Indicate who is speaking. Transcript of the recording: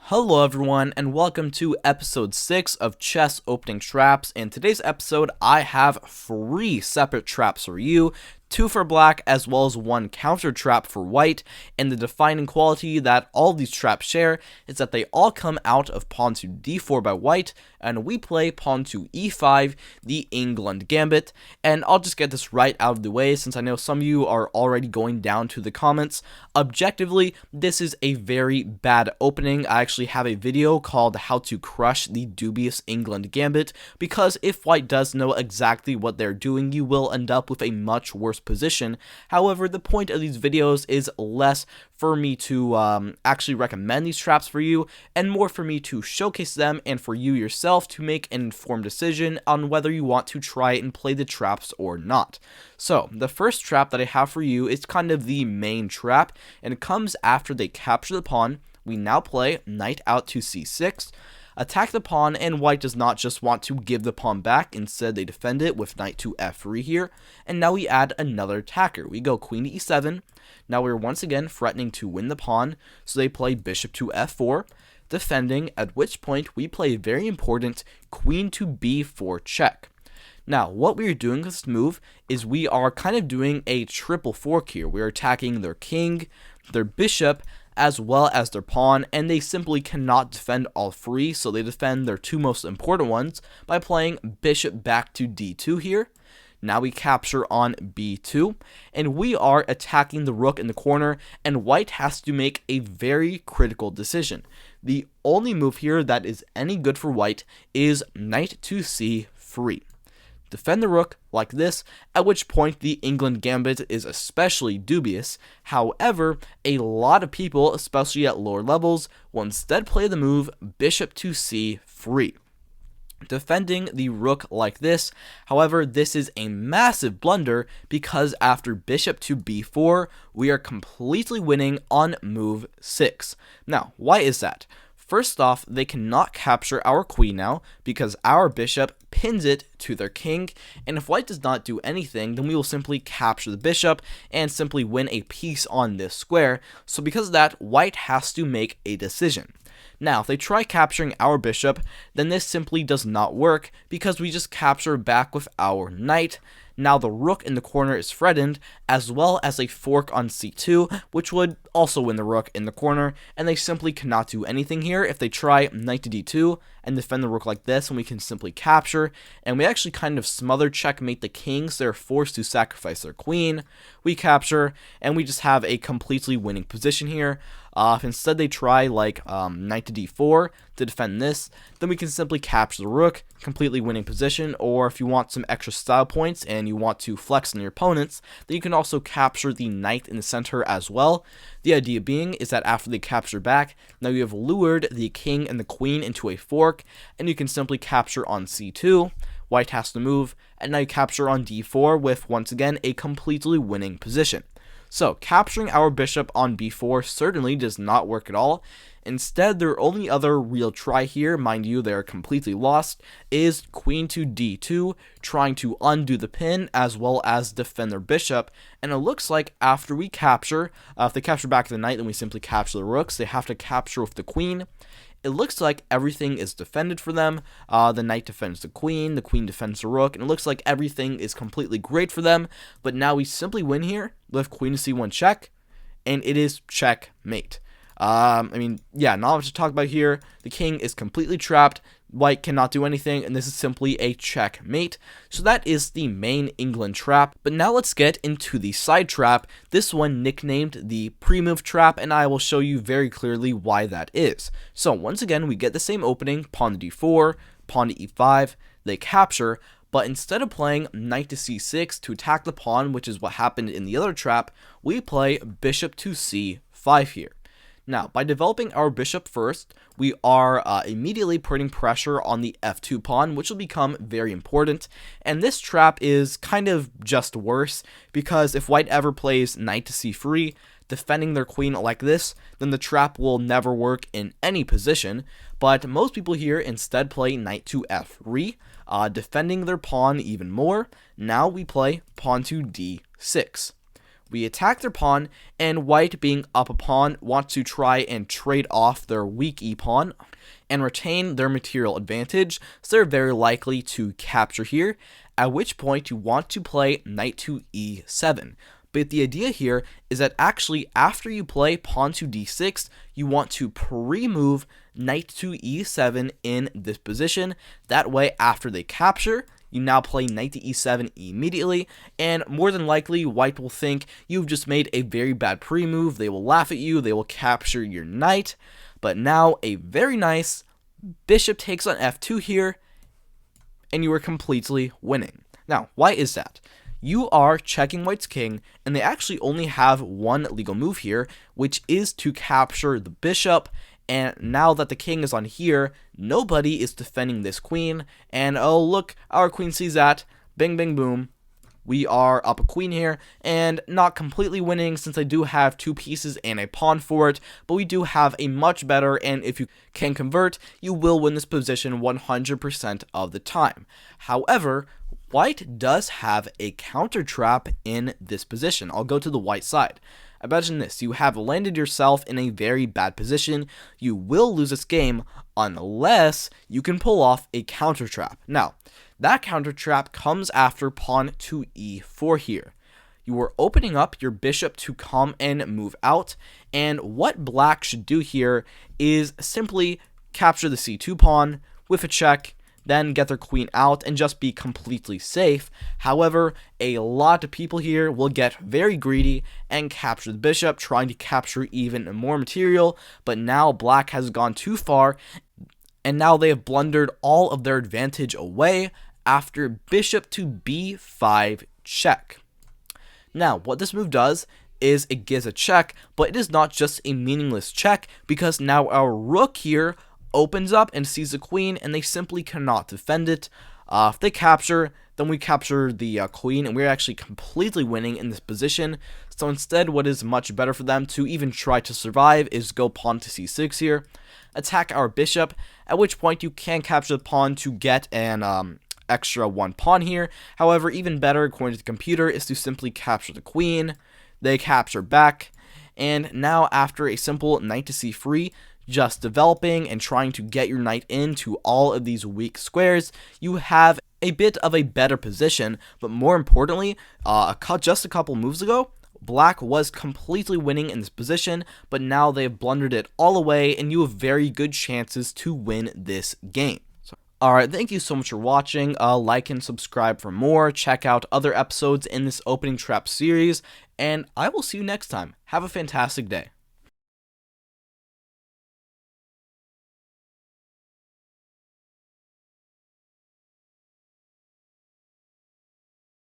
Speaker 1: Hello everyone, and welcome to episode 6 of Chess Opening Traps. In today's episode, I have 3 separate traps for you, 2 for black as well as 1 counter trap for white, and the defining quality that all these traps share is that they all come out of pawn to d4 by white, and we play pawn to e5, the Englund Gambit. And I'll just get this right out of the way since I know some of you are already going down to the comments. Objectively, this is a very bad opening. I actually have a video called How to Crush the Dubious Englund Gambit, because if white does know exactly what they're doing, you will end up with a much worse position. However, the point of these videos is less for me to actually recommend these traps for you, and more for me to showcase them and for you yourself to make an informed decision on whether you want to try and play the traps or not. So, the first trap that I have for you is kind of the main trap, and it comes after they capture the pawn. We now play knight out to c6, attack the pawn, and white does not just want to give the pawn back, instead they defend it with knight to f3 here, and now we add another attacker. We go queen to e7, now we're once again threatening to win the pawn, so they play bishop to f4, defending, at which point we play a very important queen to b4 check. Now, what we are doing with this move is we are kind of doing a triple fork here. We are attacking their king, their bishop, as well as their pawn, and they simply cannot defend all 3, so they defend their 2 most important ones by playing bishop back to d2 here. Now we capture on b2, and we are attacking the rook in the corner, and white has to make a very critical decision. The only move here that is any good for white is knight to c3. Defend the rook like this, at which point the Englund Gambit is especially dubious. However, a lot of people, especially at lower levels, will instead play the move bishop to c3, defending the rook like this. However, this is a massive blunder because after bishop to b4, we are completely winning on move 6. Now, why is that? First off, they cannot capture our queen now because our bishop pins it to their king, and if white does not do anything, then we will simply capture the bishop and simply win a piece on this square. So because of that, white has to make a decision. Now, if they try capturing our bishop, then this simply does not work because we just capture back with our knight. Now the rook in the corner is threatened, as well as a fork on c2, which would also win the rook in the corner, and they simply cannot do anything here. If they try knight to d2 and defend the rook like this, and we can simply capture, and we actually kind of smother checkmate the kings, they're forced to sacrifice their queen. We capture, and we just have a completely winning position here. If instead they try like knight to d4 to defend this, then we can simply capture the rook, completely winning position. Or if you want some extra style points and you want to flex on your opponents, then you can also capture the knight in the center as well. The idea being is that after they capture back, now you have lured the king and the queen into a fork, and you can simply capture on c2. White has to move, and now you capture on d4 with, once again, a completely winning position. So, capturing our bishop on b4 certainly does not work at all. Instead, their only other real try here, mind you, they're completely lost, is queen to d2, trying to undo the pin as well as defend their bishop. And it looks like after we capture, if they capture back the knight, then we simply capture the rooks. They have to capture with the queen. It looks like everything is defended for them. The knight defends the queen defends the rook, and it looks like everything is completely great for them. But now we simply win here with queen to c1 check, and it is checkmate. Not much to talk about here. The king is completely trapped. White cannot do anything, and this is simply a checkmate. So that is the main Englund trap. But now let's get into the side trap, this one nicknamed the Premove Trap, and I will show you very clearly why that is. So once again, we get the same opening, pawn to d4, pawn to e5, they capture, but instead of playing knight to c6 to attack the pawn, which is what happened in the other trap, we play bishop to c5 here. Now, by developing our bishop first, we are immediately putting pressure on the f2 pawn, which will become very important. And this trap is kind of just worse, because if white ever plays knight to c3, defending their queen like this, then the trap will never work in any position. But most people here instead play knight to f3, defending their pawn even more. Now we play pawn to d6. We attack their pawn, and white, being up a pawn, wants to try and trade off their weak e-pawn and retain their material advantage, so they're very likely to capture here, at which point you want to play knight to e7. But the idea here is that actually after you play pawn to d6, you want to pre-move knight to e7 in this position. That way, after they capture, you now play knight to e7 immediately, and more than likely, white will think you've just made a very bad pre-move. They will laugh at you, they will capture your knight, but now a very nice bishop takes on f2 here, and you are completely winning. Now, why is that? You are checking white's king, and they actually only have one legal move here, which is to capture the bishop. And now that the king is on here, nobody is defending this queen. And oh, look, our queen sees that. Bing, bing, boom. We are up a queen here, and not completely winning since I do have two pieces and a pawn for it, but we do have a much better, and if you can convert, you will win this position 100% of the time. However, white does have a counter trap in this position. I'll go to the white side. Imagine this, you have landed yourself in a very bad position. You will lose this game unless you can pull off a counter trap. Now, that counter trap comes after pawn to e4 here. You are opening up your bishop to come and move out, and what black should do here is simply capture the c2 pawn with a check, then get their queen out and just be completely safe. However, a lot of people here will get very greedy and capture the bishop, trying to capture even more material, but now black has gone too far, and now they have blundered all of their advantage away after bishop to b5 check. Now, what this move does is it gives a check, but it is not just a meaningless check, because now our rook here opens up and sees the queen, and they simply cannot defend it. If they capture, then we capture the queen, and we're actually completely winning in this position. So instead, what is much better for them to even try to survive is go pawn to c6 here, attack our bishop, at which point you can capture the pawn to get an extra one pawn here. However, even better, according to the computer, is to simply capture the queen. They capture back, and now after a simple knight to c3, just developing and trying to get your knight into all of these weak squares, you have a bit of a better position. But more importantly, just a couple moves ago, black was completely winning in this position, but now they have blundered it all away, and you have very good chances to win this game. Alright, thank you so much for watching. Like and subscribe for more. Check out other episodes in this opening trap series, and I will see you next time. Have a fantastic day.